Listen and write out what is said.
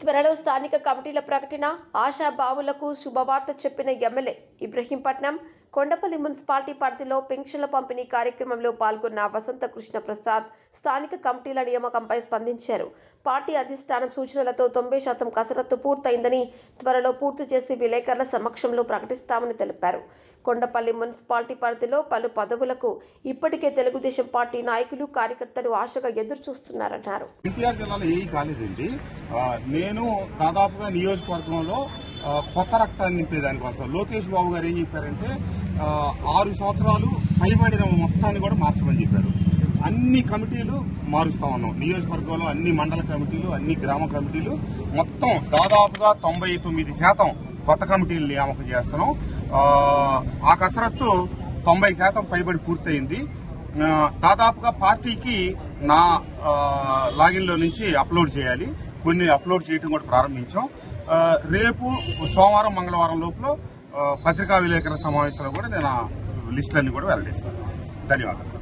త్వరలో స్థానిక కమిటీల ప్రకటన, ఆశాబావులకు శుభవార్త చెప్పిన ఎమ్మెల్యే ఇబ్రహీంపట్నం. కొండపల్లి మున్సిపాలిటీ పరిధిలో పెన్షన్ల పంపిణీ కార్యక్రమంలో పాల్గొన్న వసంత కృష్ణ ప్రసాద్ స్థానిక కమిటీల నియామకంపై స్పందించారు. పార్టీ అధిష్టానం సూచనలతో 90% కసరత్తు పూర్తయిందని, త్వరలో పూర్తి చేసి విలేకరుల సమక్షంలో ప్రకటిస్తామని తెలిపారు. కొండపల్లి మున్సిపాలిటీ పరిధిలో పలు పదవులకు ఇప్పటికే తెలుగుదేశం పార్టీ నాయకులు, కార్యకర్తలు ఆశగా ఎదురు చూస్తున్నారన్నారు. ఎన్టీఆర్ జిల్లాలో ఏమీ కాలేదండి. నేను దాదాపుగా నియోజకవర్గంలో కొత్త రక్తాన్ని నింపేదానికోసం లోకేష్ బాబు గారు ఏం చెప్పారంటే 6 సంవత్సరాలు పైబడిన మొత్తాన్ని కూడా మార్చమని చెప్పారు. అన్ని కమిటీలు మారుస్తా ఉన్నాం. నియోజకవర్గంలో అన్ని మండల కమిటీలు, అన్ని గ్రామ కమిటీలు మొత్తం దాదాపుగా 99% కొత్త కమిటీలు నియామకం చేస్తున్నాం. ఆ కసరత్తు 90% పైబడి పూర్తయింది. దాదాపుగా పార్టీకి నా లాగిన్ లో నుంచి అప్లోడ్ చేయాలి. కొన్ని అప్లోడ్ చేయడం కూడా ప్రారంభించాం. రేపు సోమవారం, మంగళవారం లోపల పత్రికా విలేకరుల సమావేశంలో కూడా నేను లిస్టులన్నీ కూడా వెల్లడిస్తాను. ధన్యవాదాలు.